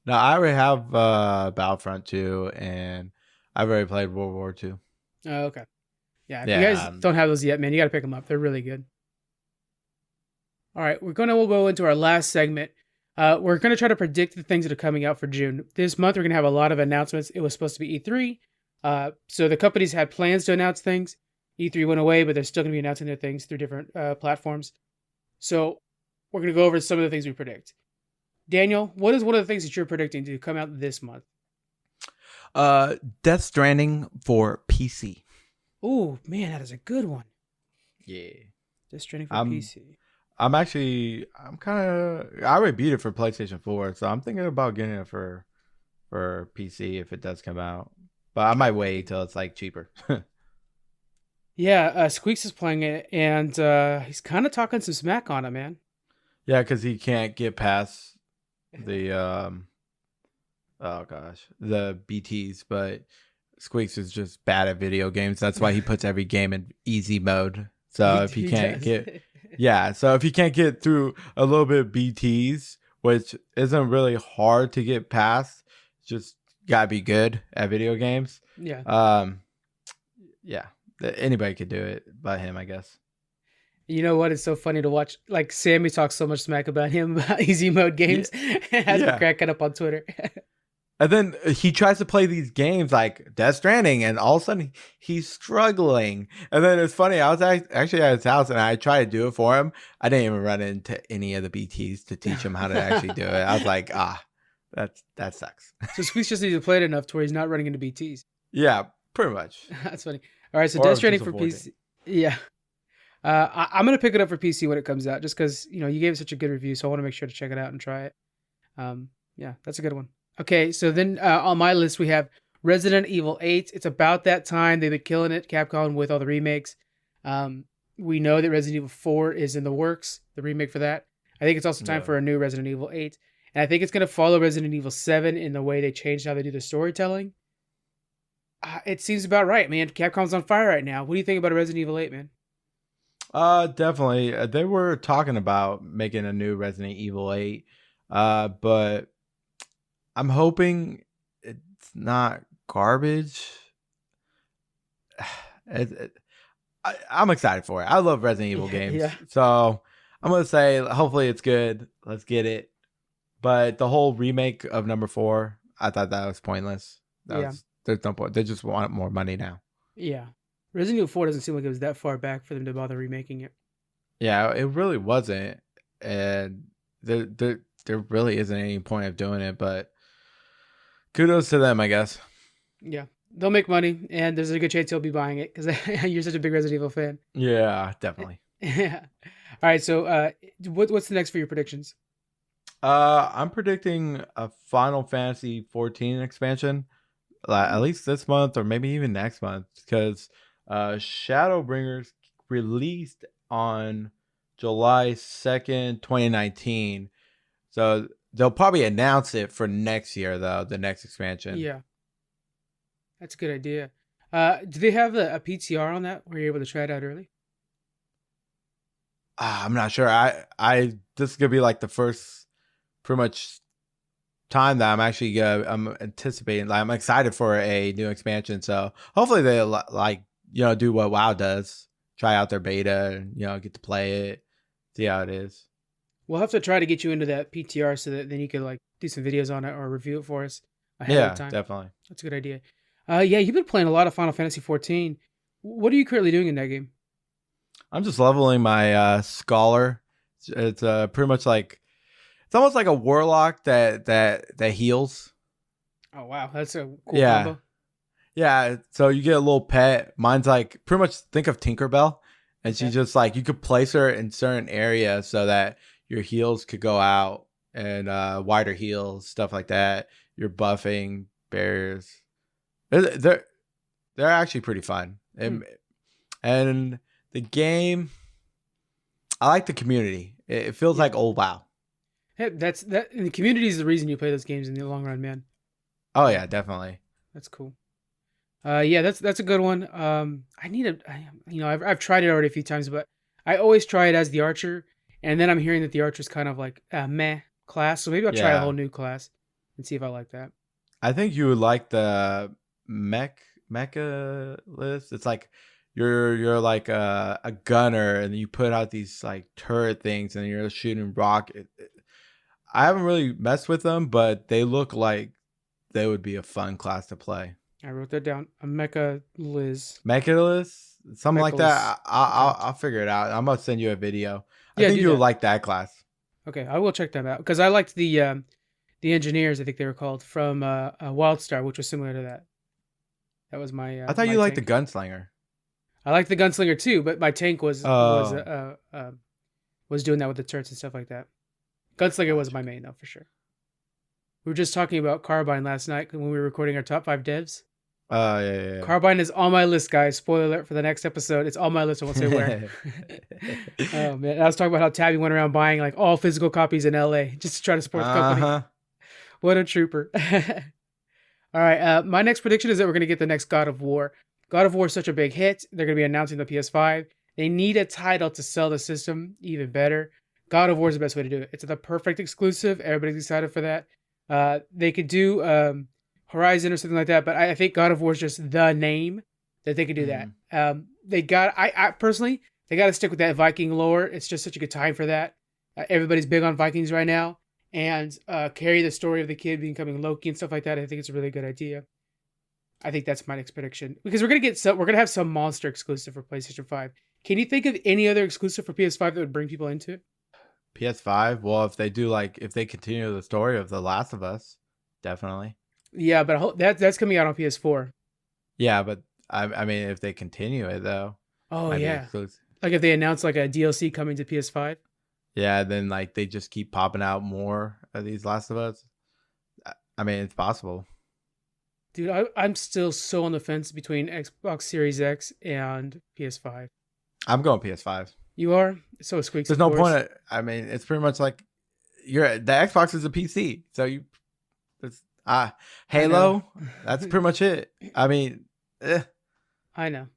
No, I already have Battlefront 2, and I've already played World War 2. Oh, okay. Yeah, if you guys don't have those yet, man, you got to pick them up. They're really good. All right, we'll go into our last segment. We're going to try to predict the things that are coming out for June. This month, we're going to have a lot of announcements. It was supposed to be E3. So the companies had plans to announce things. E3 went away, but they're still going to be announcing their things through different platforms. So we're going to go over some of the things we predict. Daniel, what is one of the things that you're predicting to come out this month? Death Stranding for PC. Oh, man, that is a good one. Yeah. Death Stranding for PC. I already beat it for PlayStation 4, so I'm thinking about getting it for PC if it does come out. But I might wait till it's like cheaper. Yeah, Squeaks is playing it, and he's kind of talking some smack on it, man. Yeah, because he can't get past the the BTs, but Squeaks is just bad at video games. That's why he puts every game in easy mode. So if he can't get so if he can't get through a little bit of BTs, which isn't really hard to get past, just gotta be good at video games. Yeah. Yeah. Anybody could do it but him, I guess. You know what? It's so funny to watch. Like, Sammy talks so much smack about him, about easy mode games. And has me cracking up on Twitter. And then he tries to play these games like Death Stranding, and all of a sudden he's struggling. And then it's funny, I was actually at his house and I tried to do it for him. I didn't even run into any of the BTs to teach him how to actually do it. I was like, that sucks. So Squeaks just needs to play it enough to where he's not running into BTs. Yeah, pretty much. That's funny. All right, so Death Stranding for PC. Yeah. I'm gonna pick it up for PC when it comes out, just because you gave it such a good review, so I want to make sure to check it out and try it. Yeah, that's a good one. Okay, so then on my list we have Resident Evil 8. It's about that time. They've been killing it, Capcom, with all the remakes. We know that Resident Evil 4 is in the works, the remake for that. I think it's also time for a new Resident Evil 8. And I think it's going to follow Resident Evil 7 in the way they changed how they do the storytelling. It seems about right, man. Capcom's on fire right now. What do you think about Resident Evil 8, man? Definitely. They were talking about making a new Resident Evil 8. But I'm hoping it's not garbage. I'm excited for it. I love Resident Evil games. Yeah. So I'm going to say, hopefully it's good. Let's get it. But the whole remake of number 4, I thought that was pointless. There's no point. They just want more money now. Yeah. Resident Evil 4 doesn't seem like it was that far back for them to bother remaking it. Yeah, it really wasn't. And there really isn't any point of doing it, but kudos to them, I guess. Yeah. They'll make money, and there's a good chance you'll be buying it because you're such a big Resident Evil fan. Yeah, definitely. Yeah. All right, so what's the next for your predictions? I'm predicting a Final Fantasy 14 expansion, at least this month or maybe even next month, because Shadowbringers released on July 2nd, 2019. So they'll probably announce it for next year, though, the next expansion. Yeah. That's a good idea. Do they have a PTR on that where you're able to try it out early? I'm not sure. This is gonna be like the first, pretty much, time that I'm actually I'm anticipating. Like, I'm excited for a new expansion. So hopefully they do what WoW does, try out their beta, and get to play it, see how it is. We'll have to try to get you into that PTR so that then you could do some videos on it or review it for us ahead of time. Yeah, definitely. That's a good idea. Yeah, you've been playing a lot of Final Fantasy 14. What are you currently doing in that game? I'm just leveling my Scholar. It's pretty much like, it's almost like a warlock that heals. Oh wow, that's a cool combo. Yeah, so you get a little pet. Mine's like, pretty much think of Tinkerbell, and she's just like, you could place her in certain areas so that your heals could go out, and wider heals, stuff like that. You're buffing barriers. They're actually pretty fun. And the game, I like the community. It feels like old WoW. Hey, and the community is the reason you play those games in the long run, man. Oh yeah, definitely. That's cool. Yeah, that's a good one. I've tried it already a few times, but I always try it as the archer, and then I'm hearing that the archer's kind of like a meh class, so maybe I'll try a whole new class and see if I like that. I think you would like the mecha list. It's like you're like a gunner, and you put out these like turret things, and you're shooting rocket. I haven't really messed with them, but they look like they would be a fun class to play. I wrote that down. A Mecha Liz. Mecha Liz? Something like that. I'll figure it out. I'm gonna send you a video. I think you'll like that class. Okay, I will check that out because I liked the engineers. I think they were called from WildStar, which was similar to that. That was my. I thought you liked the gunslinger. I liked the gunslinger too, but my tank was doing that with the turrets and stuff like that. Gunslinger was my main though, for sure. We were just talking about Carbine last night when we were recording our top 5 devs. Yeah. Carbine is on my list, guys. Spoiler alert for the next episode. It's on my list. I won't say where. Oh man, I was talking about how Tabby went around buying like all physical copies in LA just to try to support the company. What a trooper! All right, my next prediction is that we're going to get the next God of War. God of War is such a big hit. They're going to be announcing the PS5. They need a title to sell the system even better. God of War is the best way to do it. It's the perfect exclusive. Everybody's excited for that. They could do Horizon or something like that, but I think God of War is just the name that they could do that. I personally, they got to stick with that Viking lore. It's just such a good time for that. Everybody's big on Vikings right now, and carry the story of the kid becoming Loki and stuff like that. I think it's a really good idea. I think that's my next prediction because we're gonna have some monster exclusive for PlayStation 5. Can you think of any other exclusive for PS5 that would bring people into it? PS5? Well, if they continue the story of The Last of Us, definitely. Yeah, but that's coming out on PS4. Yeah, but I mean, if they continue it though. Oh yeah. Like if they announce like a DLC coming to PS5. Yeah, then like they just keep popping out more of these Last of Us. I mean, it's possible. Dude, I'm still so on the fence between Xbox Series X and PS5. I'm going PS5. You are? So is Squeaks. There's no point. I mean, it's pretty much like the Xbox is a PC, so it's Halo. That's pretty much it. I mean, I know.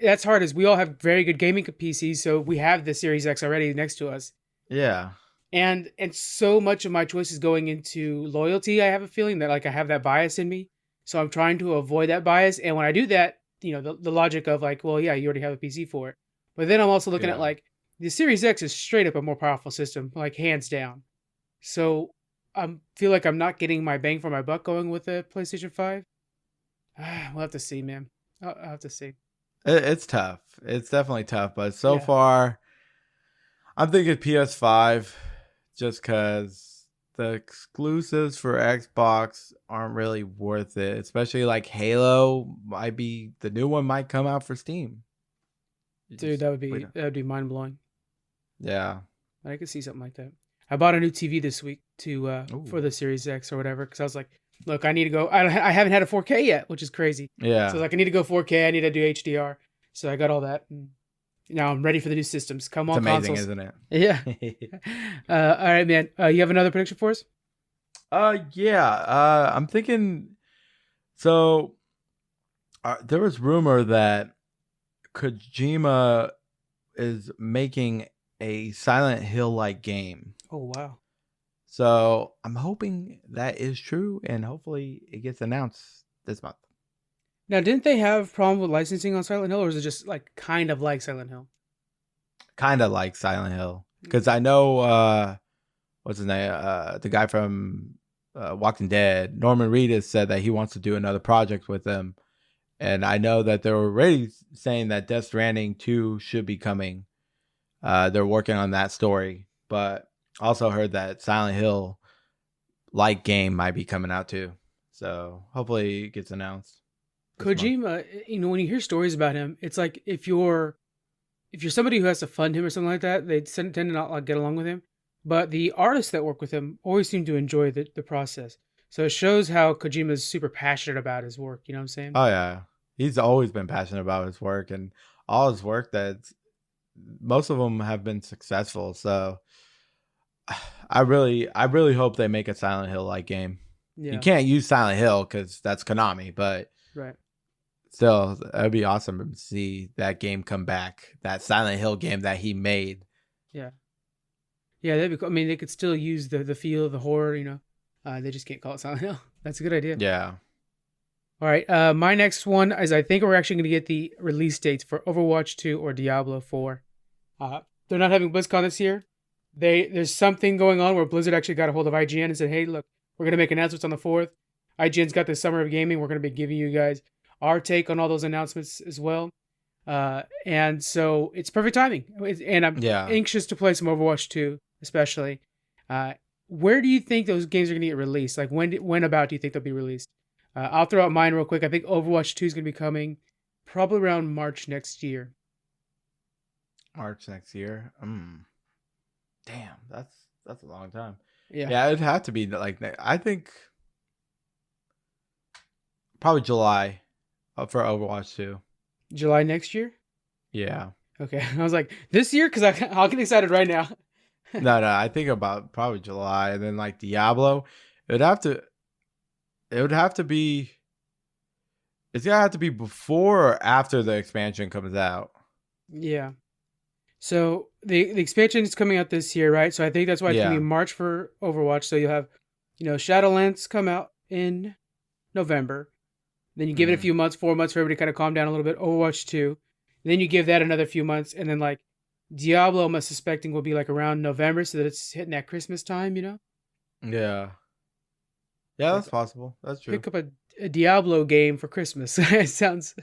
That's hard as we all have very good gaming PCs, so we have the Series X already next to us. Yeah. And so much of my choice is going into loyalty. I have a feeling that like I have that bias in me. So I'm trying to avoid that bias. And when I do that, the logic of like, well, yeah, you already have a PC for it. But then I'm also looking at like the Series X is straight up a more powerful system, like hands down. So I feel like I'm not getting my bang for my buck going with the PlayStation 5. We'll have to see, man. I'll have to see. It's tough. It's definitely tough. But so far, I'm thinking PS5 just because the exclusives for Xbox aren't really worth it. Especially like Halo the new one might come out for Steam. Dude, that would be mind blowing. Yeah. I could see something like that. I bought a new TV this week for the Series X or whatever because I was like, look, I need to go. I haven't had a 4K yet, which is crazy. Yeah. So like, I need to go 4K. I need to do HDR. So I got all that. And now I'm ready for the new systems. Come on, it's amazing, consoles. isn't it? Yeah. All right, man. You have another prediction for us? Yeah. I'm thinking. So there was rumor that Kojima is making a Silent Hill like game. Oh wow. So I'm hoping that is true, and hopefully it gets announced this month. Now, didn't they have problem with licensing on Silent Hill, or is it just like kind of like Silent Hill? Kind of like Silent Hill, because I know what's his name, the guy from Walking Dead, Norman Reedus, said that he wants to do another project with them, and I know that they're already saying that Death Stranding 2 should be coming. They're working on that story, but also heard that Silent Hill like game might be coming out too. So hopefully it gets announced. Kojima, when you hear stories about him, it's like if you're somebody who has to fund him or something like that, they tend to not like get along with him. But the artists that work with him always seem to enjoy the process. So it shows how Kojima is super passionate about his work. You know what I'm saying? Oh yeah, he's always been passionate about his work, and all his work most of them have been successful. So I really hope they make a Silent Hill like game. Yeah. You can't use Silent Hill because that's Konami, but right. Still, it'd be awesome to see that game come back. That Silent Hill game that he made. Yeah. Yeah, that'd be cool. I mean, they could still use the feel of the horror, they just can't call it Silent Hill. That's a good idea. Yeah. All right. My next one is I think we're actually going to get the release dates for Overwatch 2 or Diablo 4. They're not having BlizzCon this year. There's something going on where Blizzard actually got a hold of IGN and said, hey, look, we're going to make announcements on the 4th. IGN's got the Summer of Gaming. We're going to be giving you guys our take on all those announcements as well. And so it's perfect timing. And I'm anxious to play some Overwatch 2, especially. Where do you think those games are going to get released? Like when about do you think they'll be released? I'll throw out mine real quick. I think Overwatch 2 is going to be coming probably around March next year. March next year? Damn, that's a long time. Yeah, it'd have to be like, I think probably July for Overwatch 2. July next year? Yeah. Okay. I was like, this year? Because I'll get excited right now. No, I think about probably July. And then like Diablo, it's going to have to be before or after the expansion comes out. Yeah. So the expansion is coming out this year, right? So I think that's why it's going to be March for Overwatch. So you'll have, Shadowlands come out in November. Then you give it a few months, 4 months for everybody to kind of calm down a little bit. Overwatch 2. Then you give that another few months. And then like Diablo, I'm suspecting will be like around November so that it's hitting that Christmas time, Yeah. Yeah, that's possible. That's true. Pick up a Diablo game for Christmas. It sounds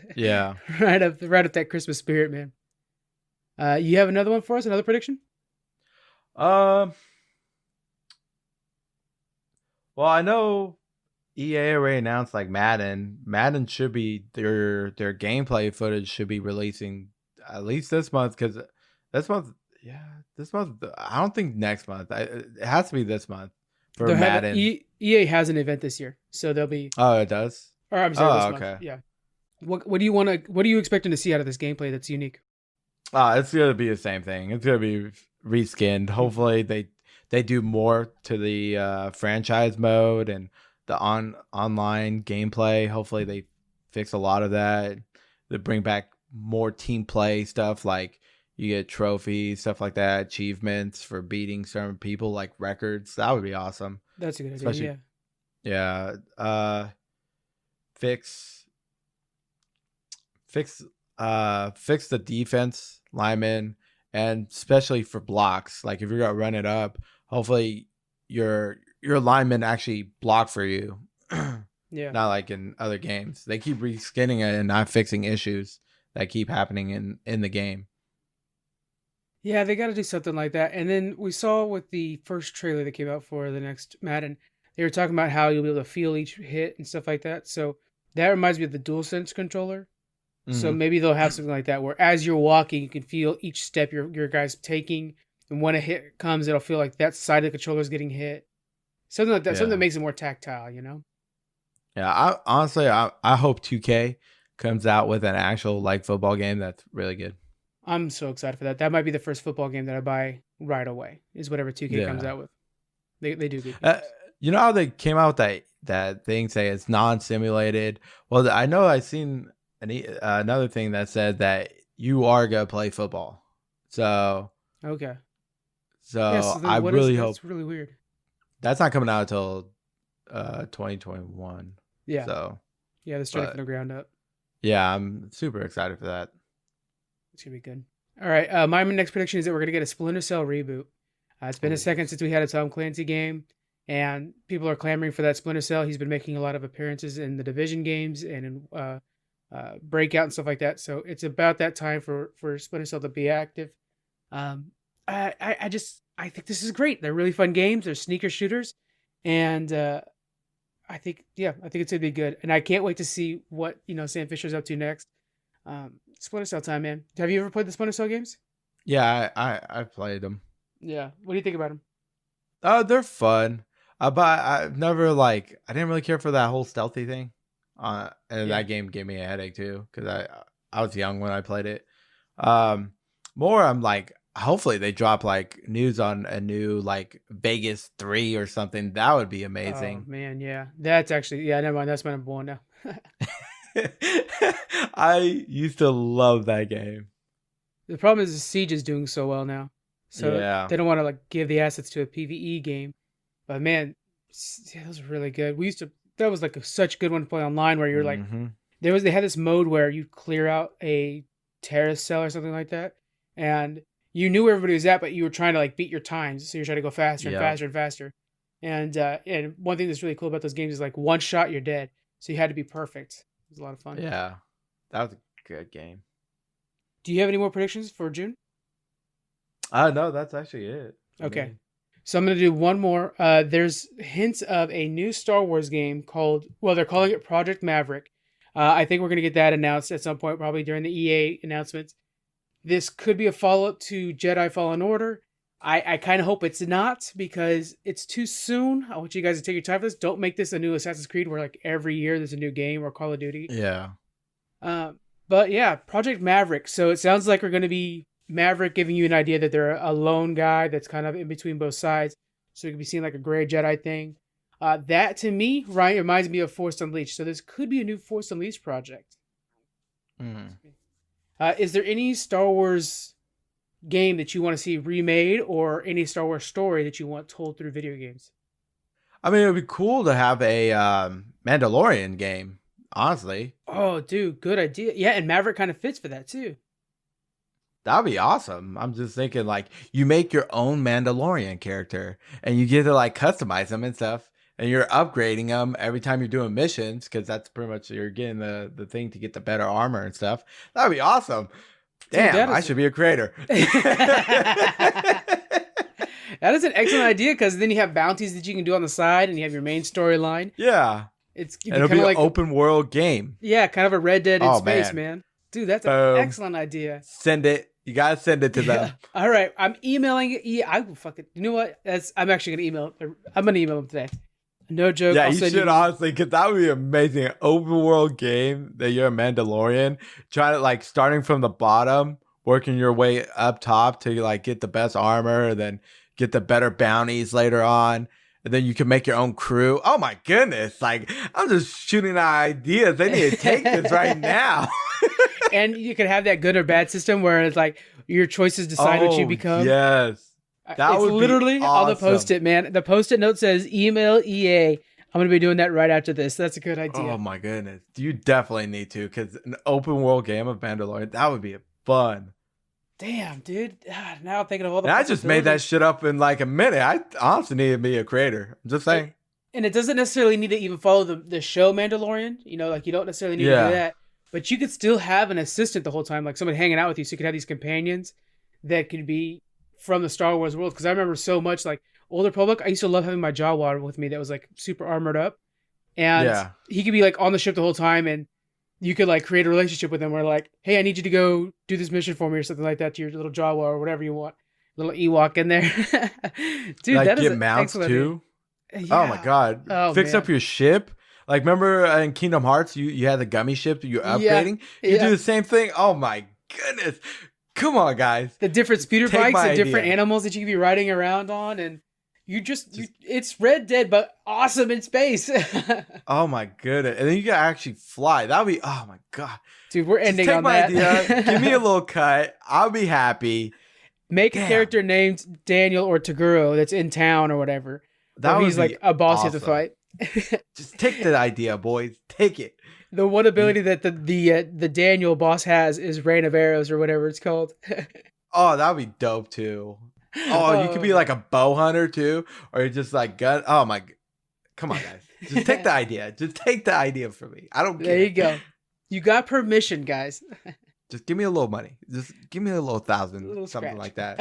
right up that Christmas spirit, man. You have another one for us? Another prediction? Well, I know EA already announced like Madden. Madden should be their gameplay footage should be releasing at least this month, because this month, this month. I don't think next month. It has to be this month for Madden. EA has an event this year, so they'll be. Oh, it does. Or I'm sorry, this month. Yeah. What do you want to? What are you expecting to see out of this gameplay that's unique? It's gonna be the same thing. It's gonna be reskinned. Hopefully, they do more to the franchise mode and the online gameplay. Hopefully, they fix a lot of that. They bring back more team play stuff, like you get trophies, stuff like that, achievements for beating certain people, like records. That would be awesome. That's a good idea. Yeah. Fix the defense linemen, and especially for blocks. Like if you're gonna run it up, hopefully your linemen actually block for you. Yeah. Not like in other games. They keep reskinning it and not fixing issues that keep happening in the game. Yeah, they got to do something like that. And then we saw with the first trailer that came out for the next Madden, they were talking about how you'll be able to feel each hit and stuff like that. So that reminds me of the DualSense controller. Mm-hmm. So maybe they'll have something like that where as you're walking, you can feel each step your guy's taking. And when a hit comes, it'll feel like that side of the controller is getting hit. Something like that. Yeah. Something that makes it more tactile, you know? Yeah, I honestly hope 2K comes out with an actual like football game that's really good. I'm so excited for that. That might be the first football game that I buy right away. Is whatever 2K comes out with. They do good games. You know how they came out with that thing say it's non-simulated? Well, I know I seen another thing that said that you are gonna play football. So okay. So I really hope. That's really weird. That's not coming out until 2021. Yeah. So yeah, they're starting from the ground up. Yeah, I'm super excited for that. It's gonna be good. All right, my next prediction is that we're gonna get a Splinter Cell reboot. It's been a second since we had a Tom Clancy game, and people are clamoring for that Splinter Cell. He's been making a lot of appearances in the Division games and in Breakout and stuff like that. So it's about that time for Splinter Cell to be active. I think this is great. They're really fun games. They're sneaker shooters, and I think it's gonna be good. And I can't wait to see what Sam Fisher's up to next. Splinter Cell time, man. Have you ever played the Splinter Cell games? Yeah, I've played them. Yeah. What do you think about them? They're fun. But I've never I didn't really care for that whole stealthy thing. And that game gave me a headache too, because I was young when I played it. More I'm like, hopefully they drop news on a new Vegas 3 or something. That would be amazing. Oh man, yeah. That's actually never mind. That's my number one now. I used to love that game. The problem is the Siege is doing so well now. So they don't want to give the assets to a PvE game. But man, that was really good. That was such a good one to play online where you're they had this mode where you clear out a terrace cell or something like that. And you knew where everybody was at, but you were trying to beat your times. So you're trying to go faster and faster and faster. And one thing that's really cool about those games is one shot, you're dead. So you had to be perfect. It was a lot of fun. Yeah, that was a good game. Do you have any more predictions for June? No, that's actually it. Okay. So I'm going to do one more. There's hints of a new Star Wars game they're calling it Project Maverick. I think we're going to get that announced at some point, probably during the EA announcements. This could be a follow-up to Jedi Fallen Order. I kind of hope it's not, because it's too soon. I want you guys to take your time for this. Don't make this a new Assassin's Creed where every year there's a new game, or Call of Duty. Yeah. But yeah, Project Maverick. So it sounds like we're going to be Maverick giving you an idea that they're a lone guy that's kind of in between both sides. So it could be seen like a gray Jedi thing. That to me, Ryan, reminds me of Force Unleashed. So this could be a new Force Unleashed project. Is there any Star Wars game that you want to see remade, or any Star Wars story that you want told through video games? I mean, it would be cool to have a Mandalorian game, honestly. Oh, dude, good idea. Yeah, and Maverick kind of fits for that too. That would be awesome. I'm just thinking you make your own Mandalorian character and you get to customize them and stuff, and you're upgrading them every time you're doing missions, because that's pretty much you're getting the thing to get the better armor and stuff. That would be awesome. Damn, dude, I should be a creator. That is an excellent idea, because then you have bounties that you can do on the side, and you have your main storyline. Yeah. It'll be an open world game. Yeah, kind of a Red Dead in space, man. Dude, that's an excellent idea. Send it. You gotta send it to them. All right, I'm emailing. I will fucking. You know what? I'm actually gonna email. I'm gonna email them today. No joke. Yeah, you should honestly, because that would be amazing. An open world game that you're a Mandalorian, try to like starting from the bottom, working your way up top to like get the best armor, then get the better bounties later on. And then you can make your own crew. Oh my goodness. Like, I'm just shooting out ideas. They need to take this right now. And you can have that good or bad system where it's like your choices decide what you become. Yes. It's literally on the Post-it, man. The Post-it note says email EA. I'm going to be doing that right after this. That's a good idea. Oh my goodness. You definitely need to, because an open world game of Mandalorian, that would be fun. Damn, dude. Now I'm thinking of all the. And I just made that shit up in like a minute. I honestly need to be a creator. I'm just saying. And it doesn't necessarily need to even follow the show Mandalorian. You know, like you don't necessarily need to do that. But you could still have an assistant the whole time, like somebody hanging out with you. So you could have these companions that could be from the Star Wars world. Because I remember so much, like Old Republic, I used to love having my Jawa with me that was like super armored up. And he could be like on the ship the whole time, and you could like create a relationship with him where like, hey, I need you to go do this mission for me or something like that to your little Jawa or whatever you want. Little Ewok in there. Dude, like that get is mounts too. Yeah. Oh my God. Fix up your ship. Like remember in Kingdom Hearts, you had the gummy ship that you're upgrading? You do the same thing? Oh my goodness. Come on, guys. The different speeder bikes and different animals that you can be riding around on, and it's Red Dead, but awesome in space. Oh my goodness. And then you can actually fly. That would be, oh my God. Dude, we're ending on that. Take my idea. Give me a little cut. I'll be happy. Make a character named Daniel or Taguro that's in town or whatever. That he's like a boss you have to fight. Just take the idea, boys. Take it. The one ability that the Daniel boss has is Rain of Arrows or whatever it's called. Oh, that would be dope too. Oh, you could be like a bow hunter too, or you're just like gun. Oh my, come on, guys. Just take the idea. Just take the idea from me. I don't care. There you go. You got permission, guys. Just give me a little money. Just give me a little 1,000, something like that.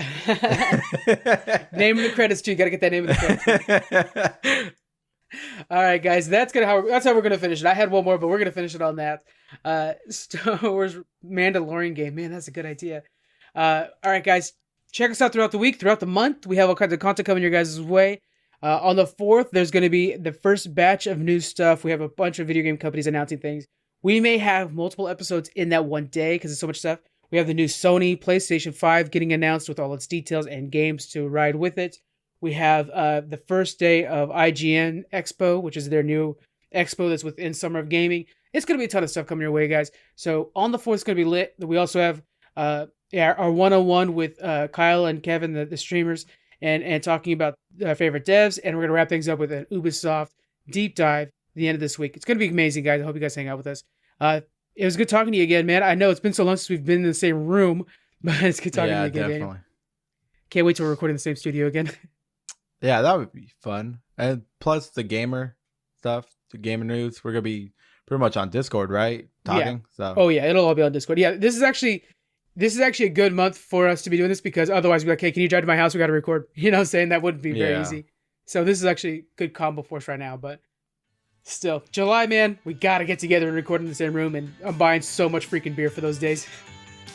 Name of the credits too. You got to get that name of the credits. All right, guys. That's how we're gonna finish it. I had one more, but we're gonna finish it on that. Star Wars Mandalorian game. Man, that's a good idea. All right, guys. Check us out throughout the week, throughout the month. We have all kinds of content coming your guys' way. On the 4th, there's going to be the first batch of new stuff. We have a bunch of video game companies announcing things. We may have multiple episodes in that one day because there's so much stuff. We have the new Sony PlayStation 5 getting announced with all its details and games to ride with it. We have the first day of IGN Expo, which is their new expo that's within Summer of Gaming. It's going to be a ton of stuff coming your way, guys. So on the 4th, it's going to be lit. We also have our 101 with Kyle and Kevin, the streamers, and talking about our favorite devs. And we're going to wrap things up with an Ubisoft deep dive at the end of this week. It's going to be amazing, guys. I hope you guys hang out with us. It was good talking to you again, man. I know it's been so long since we've been in the same room, but it's good talking to you again, definitely. Daniel. Can't wait till we're recording in the same studio again. Yeah, that would be fun. And plus the gamer stuff, the gamer news, we're going to be pretty much on Discord, right? Talking. Yeah. So. Oh, yeah. It'll all be on Discord. Yeah, this is actually a good month for us to be doing this because otherwise we'd be like, hey, can you drive to my house? We got to record. You know what I'm saying? That wouldn't be very easy. So this is actually a good combo for us right now. But still, July, man, we got to get together and record in the same room. And I'm buying so much freaking beer for those days.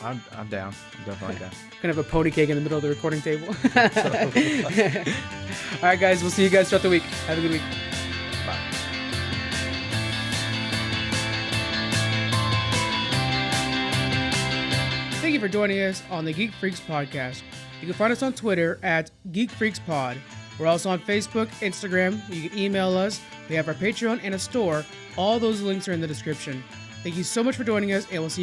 I'm down. I'm definitely down. Gonna have a pony cake in the middle of the recording table. All right, guys. We'll see you guys throughout the week. Have a good week. Bye. Thank you for joining us on the Geek Freaks podcast. You can find us on Twitter at Geek Freaks Pod. We're also on Facebook, Instagram. You can email us. We have our Patreon and a store. All those links are in the description. Thank you so much for joining us, and we'll see you